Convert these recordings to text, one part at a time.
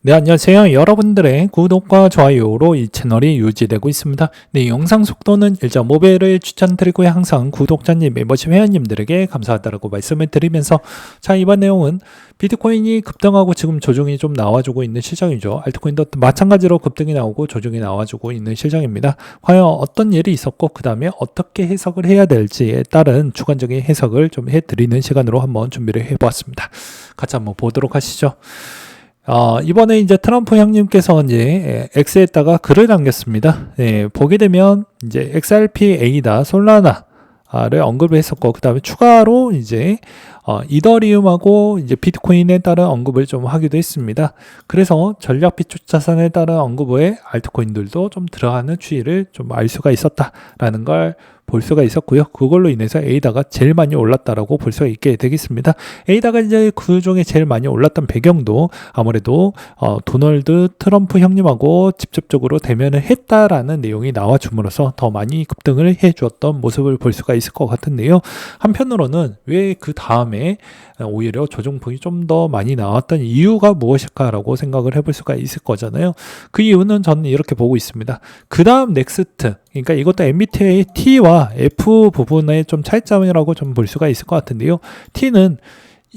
네, 안녕하세요. 여러분들의 구독과 좋아요로 이 채널이 유지되고 있습니다. 네, 영상 속도는 1.5배를 추천드리고요. 항상 구독자님, 멤버십 회원님들에게 감사하다고 말씀을 드리면서 자, 이번 내용은 비트코인이 급등하고 지금 조정이 좀 나와주고 있는 실정이죠. 알트코인도 마찬가지로 급등이 나오고 조정이 나와주고 있는 실정입니다. 과연 어떤 일이 있었고 그 다음에 어떻게 해석을 해야 될지에 따른 주관적인 해석을 좀 해드리는 시간으로 한번 준비를 해보았습니다. 같이 한번 보도록 하시죠. 이번에 이제 트럼프 형님께서 이제 X에다가 글을 남겼습니다. 네, 보게 되면 이제 XRP A다 솔라나를 언급을 했었고, 그 다음에 추가로 이제 이더리움하고 이제 비트코인에 따른 언급을 좀 하기도 했습니다. 그래서 전략 비축 자산에 따른 언급에 알트코인들도 좀 들어가는 추이를 좀 알 수가 있었다라는 걸 볼 수가 있었고요. 그걸로 인해서 에이다가 제일 많이 올랐다라고 볼 수가 있게 되겠습니다. 에이다가 이제 그 중에 제일 많이 올랐던 배경도 아무래도 도널드 트럼프 형님하고 직접적으로 대면을 했다라는 내용이 나와줌으로써 더 많이 급등을 해주었던 모습을 볼 수가 있을 것 같은데요. 한편으로는 왜 그 다음에 오히려 조정폭이 좀 더 많이 나왔던 이유가 무엇일까라고 생각을 해볼 수가 있을 거잖아요. 그 이유는 저는 이렇게 보고 있습니다. 그 다음 넥스트, 그러니까 이것도 MBTI T와 F 부분의 좀 차이점이라고 좀 볼 수가 있을 것 같은데요. T는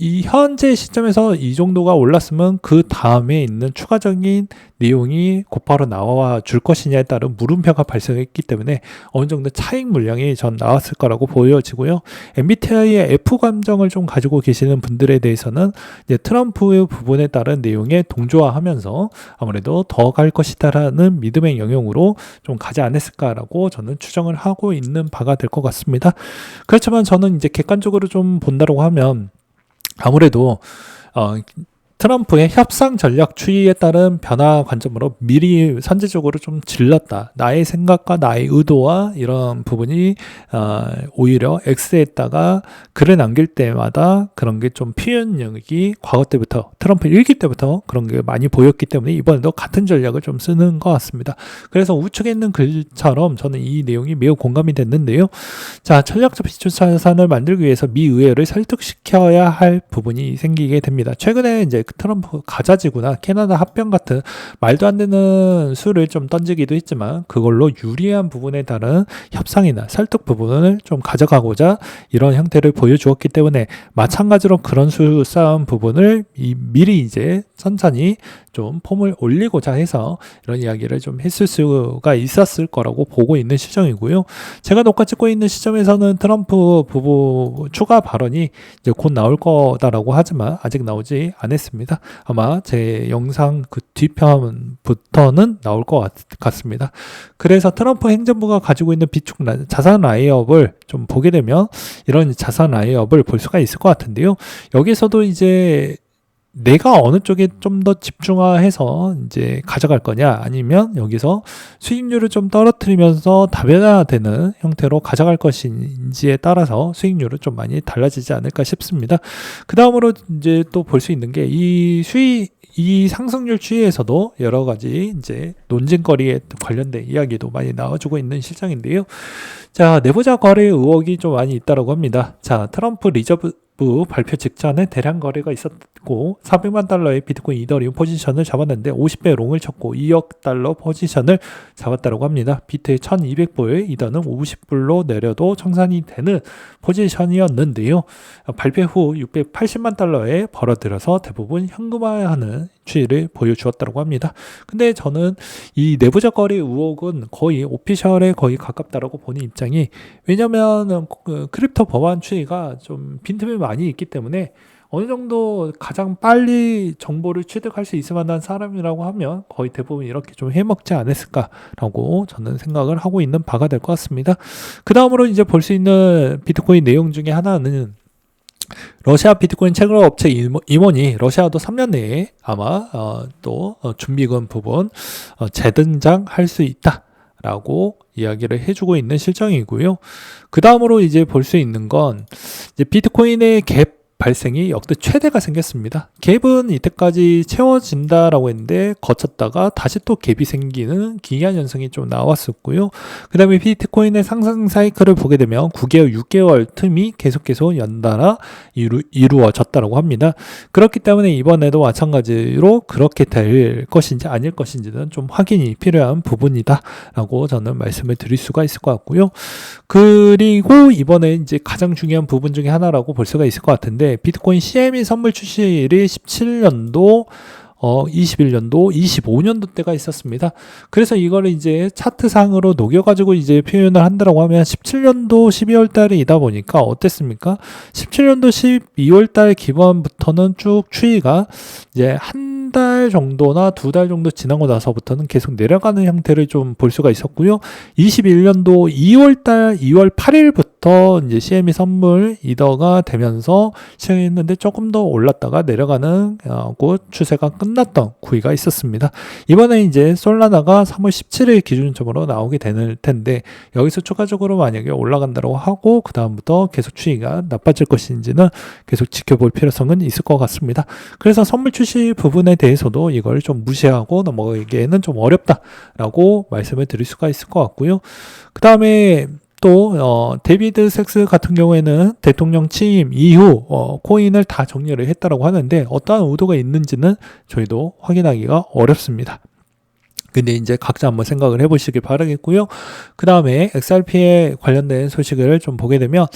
이 현재 시점에서 이 정도가 올랐으면 그 다음에 있는 추가적인 내용이 곧바로 나와 줄 것이냐에 따른 물음표가 발생했기 때문에 어느 정도 차익 물량이 전 나왔을 거라고 보여지고요. MBTI의 F 감정을 좀 가지고 계시는 분들에 대해서는 이제 트럼프의 부분에 따른 내용에 동조화하면서 아무래도 더 갈 것이다라는 믿음의 영역으로 좀 가지 않았을까라고 저는 추정을 하고 있는 바가 될 것 같습니다. 그렇지만 저는 이제 객관적으로 좀 본다고 하면 아무래도 트럼프의 협상 전략 추이에 따른 변화 관점으로 미리 선제적으로 좀 질렀다. 나의 생각과 나의 의도와 이런 부분이 오히려 X에다가 글을 남길 때마다 그런 게 좀 표현력이 과거 때부터 트럼프 1기 때부터 그런 게 많이 보였기 때문에 이번에도 같은 전략을 좀 쓰는 것 같습니다. 그래서 우측에 있는 글처럼 저는 이 내용이 매우 공감이 됐는데요. 자, 전략적 비축자산을 만들기 위해서 미 의회를 설득시켜야 할 부분이 생기게 됩니다. 최근에 이제 트럼프 가자지구나 캐나다 합병 같은 말도 안 되는 수를 좀 던지기도 했지만 그걸로 유리한 부분에 따른 협상이나 설득 부분을 좀 가져가고자 이런 형태를 보여주었기 때문에 마찬가지로 그런 수 쌓은 부분을 미리 이제 천천히 좀 폼을 올리고자 해서 이런 이야기를 좀 했을 수가 있었을 거라고 보고 있는 시점이고요. 제가 녹화 찍고 있는 시점에서는 트럼프 부부 추가 발언이 이제 곧 나올 거다라고 하지만 아직 나오지 않았습니다. 아마 제 영상 그 뒤편부터는 나올 것 같습니다. 그래서 트럼프 행정부가 가지고 있는 비축 자산 라인업을 좀 보게 되면 이런 자산 라인업을 볼 수가 있을 것 같은데요. 여기서도 이제 내가 어느 쪽에 좀 더 집중화해서 이제 가져갈 거냐 아니면 여기서 수익률을 좀 떨어뜨리면서 다변화되는 형태로 가져갈 것인지에 따라서 수익률은 좀 많이 달라지지 않을까 싶습니다. 그 다음으로 이제 또 볼 수 있는 게 이 상승률 추이에서도 여러 가지 이제 논쟁거리에 관련된 이야기도 많이 나와주고 있는 실정인데요. 자, 내부자 거래 의혹이 좀 많이 있다고 합니다. 자, 트럼프 리저브 발표 직전에 대량 거래가 있었고 400만 달러의 비트코인 이더리움 포지션을 잡았는데 50배 롱을 쳤고 2억 달러 포지션을 잡았다고 합니다. 비트의 1200불 이더는 50불로 내려도 청산이 되는 포지션이었는데요. 발표 후 680만 달러에 벌어들여서 대부분 현금화하는 추이를 보여주었다고 합니다. 근데 저는 이 내부자 거래 의혹은 거의 오피셜에 거의 가깝다라고 보는 입장이, 왜냐면 크립토 법안 추이가 좀 빈틈이 많이 있기 때문에 어느 정도 가장 빨리 정보를 취득할 수 있을 만한 사람이라고 하면 거의 대부분 이렇게 좀 해먹지 않았을까라고 저는 생각을 하고 있는 바가 될 것 같습니다. 그 다음으로 이제 볼 수 있는 비트코인 내용 중에 하나는 러시아 비트코인 채굴 업체 임원이 러시아도 3년 내에 아마 또 준비금 부분 재등장할 수 있다라고 이야기를 해주고 있는 실정이고요. 그 다음으로 이제 볼 수 있는 건 이제 비트코인의 갭 발생이 역대 최대가 생겼습니다. 갭은 이때까지 채워진다라고 했는데 거쳤다가 다시 또 갭이 생기는 기이한 현상이 좀 나왔었고요. 그 다음에 비트코인의 상승 사이클을 보게 되면 9개월, 6개월 틈이 계속 연달아 이루어졌다라고 합니다. 그렇기 때문에 이번에도 마찬가지로 그렇게 될 것인지 아닐 것인지는 좀 확인이 필요한 부분이다 라고 저는 말씀을 드릴 수가 있을 것 같고요. 그리고 이번에 이제 가장 중요한 부분 중에 하나라고 볼 수가 있을 것 같은데, 비트코인 CME 선물 출시일이 17년도 21년도, 25년도 때가 있었습니다. 그래서 이거를 이제 차트상으로 녹여가지고 이제 표현을 한다라고 하면 17년도 12월 달이다 보니까 어땠습니까? 17년도 12월 달 기반부터는 쭉 추이가 이제 한 달 정도나 2달 정도 지나고 나서부터는 계속 내려가는 형태를 좀 볼 수가 있었고요. 21년도 2월 달, 2월 8일부터 이제 CME 선물 이더가 되면서 시작했는데 조금 더 올랐다가 내려가는 추세가 끝났던 구위가 있었습니다. 이번에 이제 솔라나가 3월 17일 기준점으로 나오게 될 텐데, 여기서 추가적으로 만약에 올라간다고 하고 그 다음부터 계속 추이가 나빠질 것인지는 계속 지켜볼 필요성은 있을 것 같습니다. 그래서 선물 출시 부분에 대해서도 이걸 좀 무시하고 넘어가기에는 좀 어렵다라고 말씀을 드릴 수가 있을 것 같고요. 그 다음에 또 데이비드 섹스 같은 경우에는 대통령 취임 이후 코인을 다 정리를 했다라고 하는데, 어떠한 의도가 있는지는 저희도 확인하기가 어렵습니다. 근데 이제 각자 한번 생각을 해보시길 바라겠고요. 그 다음에 XRP에 관련된 소식을 좀 보게 되면,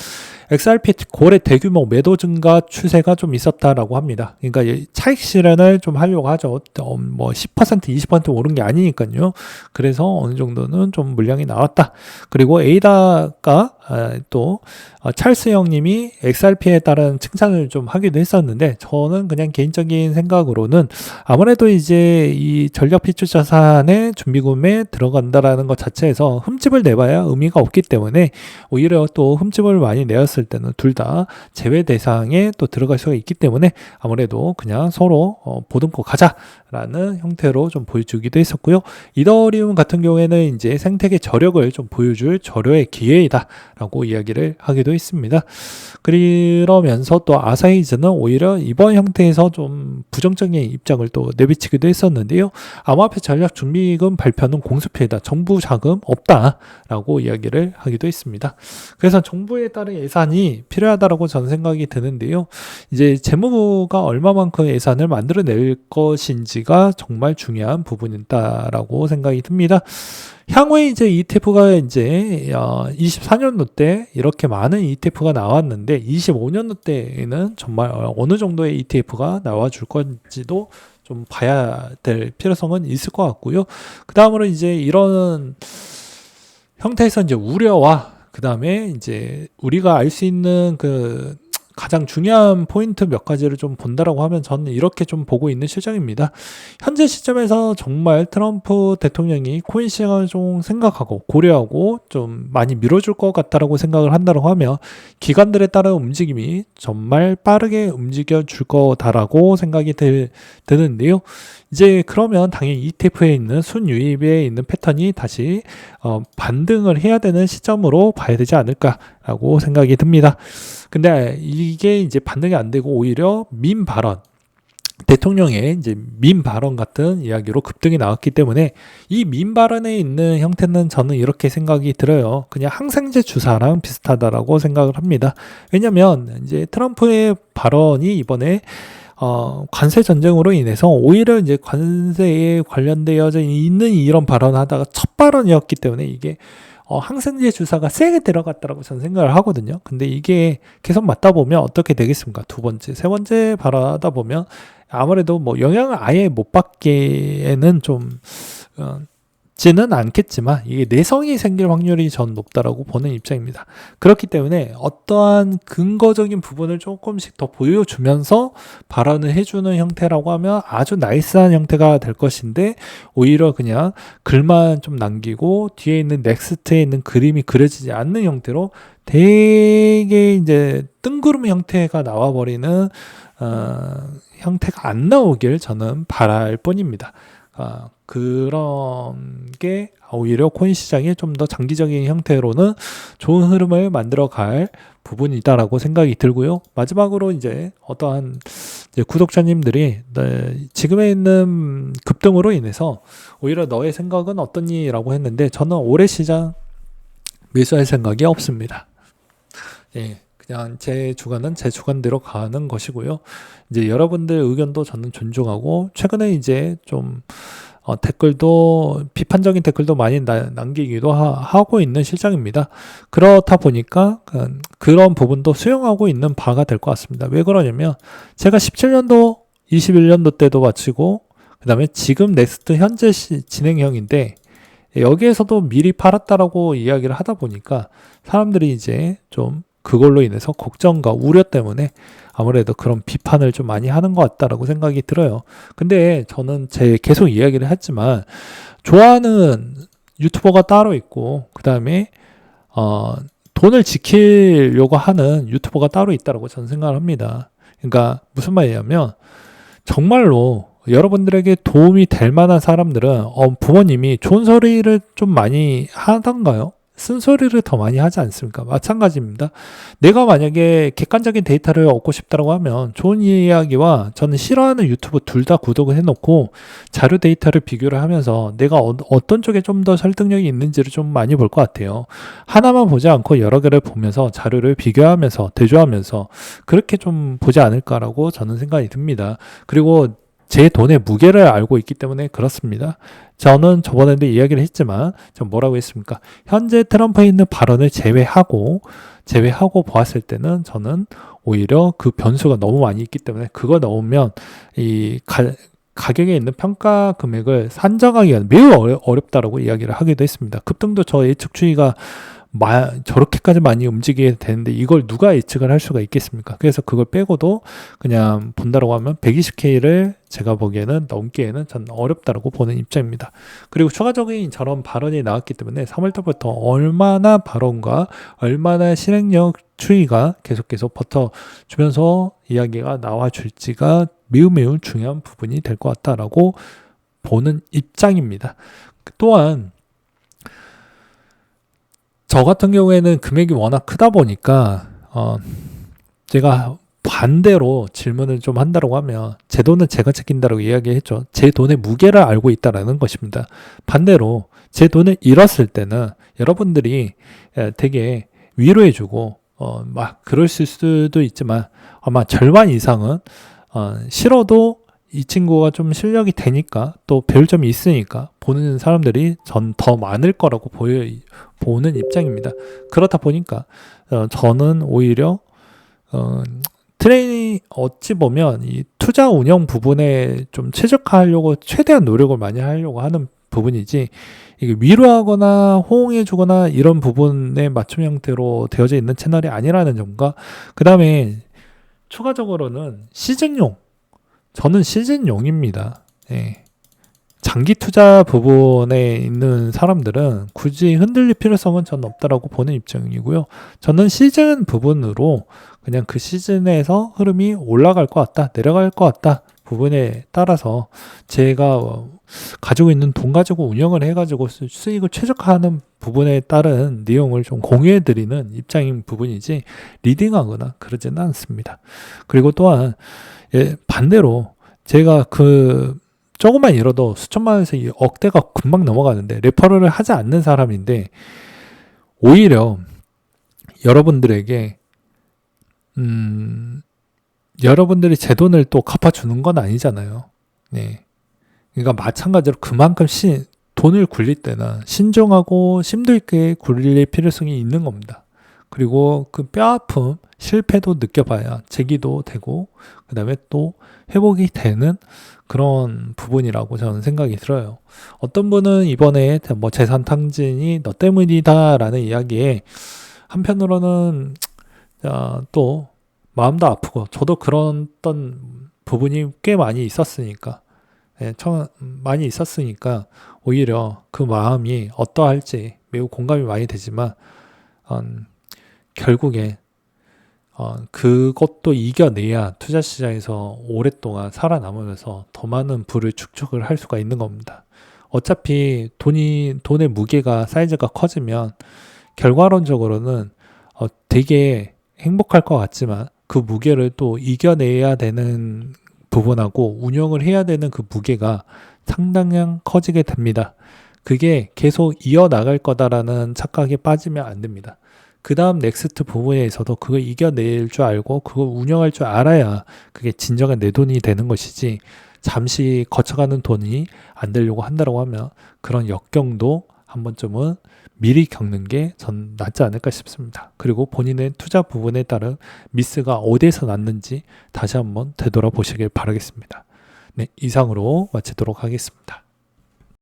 XRP 고래 대규모 매도 증가 추세가 좀 있었다라고 합니다. 그러니까 차익 실현을 좀 하려고 하죠. 뭐 10%, 20% 오른 게 아니니까요. 그래서 어느 정도는 좀 물량이 나왔다. 그리고 에이다가 또 찰스 형님이 XRP에 따른 칭찬을 좀 하기도 했었는데, 저는 그냥 개인적인 생각으로는 아무래도 이제 이 전략 피처 자산의 준비금에 들어간다라는 것 자체에서 흠집을 내봐야 의미가 없기 때문에, 오히려 또 흠집을 많이 내었을 때는 둘 다 제외 대상에 또 들어갈 수가 있기 때문에 아무래도 그냥 서로 보듬고 가자라는 형태로 좀 보여주기도 했었고요. 이더리움 같은 경우에는 이제 생태계 저력을 좀 보여줄 저력의 기회이다라고 이야기를 하기도 했습니다. 그러면서 또 아사히즈는 오히려 이번 형태에서 좀 부정적인 입장을 또 내비치기도 했었는데요. 암호화폐 전략 준비금 발표는 공수표이다, 정부 자금 없다라고 이야기를 하기도 했습니다. 그래서 정부에 따른 예산이 필요하다라고 저는 생각이 드는데요. 이제 재무부가 얼마만큼 예산을 만들어낼 것인지가 정말 중요한 부분이다라고 생각이 듭니다. 향후에 이제 ETF가 이제 24년도 때 이렇게 많은 ETF가 나왔는데, 25년도 때에는 정말 어느 정도의 ETF가 나와줄 건지도 좀 봐야 될 필요성은 있을 것 같고요. 그 다음으로 이제 이런 형태에서 이제 우려와 그 다음에 이제 우리가 알 수 있는 그 가장 중요한 포인트 몇 가지를 좀 본다라고 하면 저는 이렇게 좀 보고 있는 실정입니다. 현재 시점에서 정말 트럼프 대통령이 코인 시장을 좀 생각하고 고려하고 좀 많이 밀어줄 것 같다라고 생각을 한다고 하면, 기관들에 따른 움직임이 정말 빠르게 움직여 줄 거다라고 생각이 드는데요. 이제 그러면 당연히 ETF에 있는 순유입에 있는 패턴이 다시 반등을 해야 되는 시점으로 봐야 되지 않을까라고 생각이 듭니다. 근데 이게 이제 반등이 안 되고 오히려 민 발언, 대통령의 이제 민 발언 같은 이야기로 급등이 나왔기 때문에, 이 민 발언에 있는 형태는 저는 이렇게 생각이 들어요. 그냥 항생제 주사랑 비슷하다라고 생각을 합니다. 왜냐면 이제 트럼프의 발언이 이번에 관세 전쟁으로 인해서 오히려 이제 관세에 관련되어져 있는 이런 발언을 하다가 첫 발언이었기 때문에 이게 항생제 주사가 세게 들어갔다라고 저는 생각을 하거든요. 근데 이게 계속 맞다 보면 어떻게 되겠습니까? 두 번째, 세 번째 발언하다 보면 아무래도 뭐 영향을 아예 못 받기에는 좀 지는 않겠지만 이게 내성이 생길 확률이 전 높다라고 보는 입장입니다. 그렇기 때문에 어떠한 근거적인 부분을 조금씩 더 보여주면서 발언을 해주는 형태라고 하면 아주 나이스한 형태가 될 것인데, 오히려 그냥 글만 좀 남기고 뒤에 있는 넥스트에 있는 그림이 그려지지 않는 형태로 되게 이제 뜬구름 형태가 나와버리는 형태가 안 나오길 저는 바랄 뿐입니다. 그런 게 오히려 코인 시장이 좀 더 장기적인 형태로는 좋은 흐름을 만들어 갈 부분이다라고 생각이 들고요. 마지막으로 이제 어떠한 이제 구독자님들이 지금에 있는 급등으로 인해서 오히려 너의 생각은 어떠니라고 했는데, 저는 올해 시장 매수할 생각이 없습니다. 예, 그냥 제 주관은 제 주관대로 가는 것이고요. 이제 여러분들 의견도 저는 존중하고, 최근에 이제 좀 댓글도 비판적인 댓글도 많이 남기기도 하고 있는 실정입니다. 그렇다 보니까 그런 부분도 수용하고 있는 바가 될 것 같습니다. 왜 그러냐면 제가 17년도 21년도 때도 마치고, 그 다음에 지금 넥스트 현재 진행형인데, 여기에서도 미리 팔았다라고 이야기를 하다 보니까 사람들이 이제 좀 그걸로 인해서 걱정과 우려 때문에 아무래도 그런 비판을 좀 많이 하는 것 같다라고 생각이 들어요. 근데 저는 계속 이야기를 했지만, 좋아하는 유튜버가 따로 있고, 그 다음에 돈을 지키려고 하는 유튜버가 따로 있다라고 저는 생각을 합니다. 그러니까 무슨 말이냐면, 정말로 여러분들에게 도움이 될 만한 사람들은 부모님이 좋은 소리를 좀 많이 하던가요? 쓴소리를 더 많이 하지 않습니까? 마찬가지입니다. 내가 만약에 객관적인 데이터를 얻고 싶다고 하면 좋은 이야기와 저는 싫어하는 유튜브 둘 다 구독을 해놓고 자료 데이터를 비교를 하면서 내가 어떤 쪽에 좀 더 설득력이 있는지를 좀 많이 볼 것 같아요. 하나만 보지 않고 여러 개를 보면서 자료를 비교하면서 대조하면서 그렇게 좀 보지 않을까라고 저는 생각이 듭니다. 그리고 제 돈의 무게를 알고 있기 때문에 그렇습니다. 저는 저번에도 이야기를 했지만, 전 뭐라고 했습니까? 현재 트럼프에 있는 발언을 제외하고 보았을 때는 저는 오히려 그 변수가 너무 많이 있기 때문에 그거 넣으면 이 가격에 있는 평가 금액을 산정하기가 매우 어렵다라고 이야기를 하기도 했습니다. 급등도 저 예측 추이가 저렇게까지 많이 움직이게 되는데 이걸 누가 예측을 할 수가 있겠습니까? 그래서 그걸 빼고도 그냥 본다라고 하면 120K를 제가 보기에는 넘기에는 전 어렵다라고 보는 입장입니다. 그리고 추가적인 저런 발언이 나왔기 때문에 3월달부터 얼마나 발언과 얼마나 실행력 추이가 계속 버텨주면서 이야기가 나와줄지가 매우 중요한 부분이 될 것 같다라고 보는 입장입니다. 또한 저 같은 경우에는 금액이 워낙 크다 보니까 제가 반대로 질문을 좀 한다고 하면, 제 돈은 제가 책임다라고 이야기했죠. 제 돈의 무게를 알고 있다라는 것입니다. 반대로 제 돈을 잃었을 때는 여러분들이 되게 위로해주고 막 그럴 수도 있지만, 아마 절반 이상은 싫어도 이 친구가 좀 실력이 되니까 또 배울 점이 있으니까 보는 사람들이 전 더 많을 거라고 보는 입장입니다. 그렇다 보니까 저는 오히려 트레이닝 어찌 보면 이 투자 운영 부분에 좀 최적화하려고 최대한 노력을 많이 하려고 하는 부분이지, 이게 위로하거나 호응해주거나 이런 부분에 맞춤 형태로 되어져 있는 채널이 아니라는 점과, 그 다음에 추가적으로는 저는 시즌용입니다. 예. 장기 투자 부분에 있는 사람들은 굳이 흔들릴 필요성은 저는 없다라고 보는 입장이고요. 저는 시즌 부분으로 그냥 그 시즌에서 흐름이 올라갈 것 같다, 내려갈 것 같다 부분에 따라서 제가 가지고 있는 돈 가지고 운영을 해가지고 수익을 최적화하는 부분에 따른 내용을 좀 공유해드리는 입장인 부분이지, 리딩하거나 그러지는 않습니다. 그리고 또한 반대로 제가 조금만 잃어도 수천만 원에서 억대가 금방 넘어가는데 레퍼럴을 하지 않는 사람인데, 오히려 여러분들에게 여러분들이 제 돈을 또 갚아주는 건 아니잖아요. 네. 그러니까 마찬가지로 그만큼 돈을 굴릴 때는 신중하고 심도 있게 굴릴 필요성이 있는 겁니다. 그리고 그 뼈아픔, 실패도 느껴봐야 재기도 되고, 그 다음에 또 회복이 되는 그런 부분이라고 저는 생각이 들어요. 어떤 분은 이번에 뭐 재산 탕진이 너 때문이다 라는 이야기에 한편으로는 또 마음도 아프고, 저도 그런 부분이 꽤 많이 있었으니까, 많이 있었으니까 오히려 그 마음이 어떠할지 매우 공감이 많이 되지만, 결국에 그것도 이겨내야 투자 시장에서 오랫동안 살아남으면서 더 많은 부를 축적을 할 수가 있는 겁니다. 어차피 돈의 무게가 사이즈가 커지면 결과론적으로는 되게 행복할 것 같지만 그 무게를 또 이겨내야 되는 부분하고 운영을 해야 되는 그 무게가 상당히 커지게 됩니다. 그게 계속 이어나갈 거다라는 착각에 빠지면 안 됩니다. 그 다음 넥스트 부분에 있어도 그걸 이겨낼 줄 알고 그걸 운영할 줄 알아야 그게 진정한 내 돈이 되는 것이지, 잠시 거쳐가는 돈이 안 되려고 한다고 하면 그런 역경도 한 번쯤은 미리 겪는 게 전 낫지 않을까 싶습니다. 그리고 본인의 투자 부분에 따른 미스가 어디에서 났는지 다시 한번 되돌아보시길 바라겠습니다. 네, 이상으로 마치도록 하겠습니다.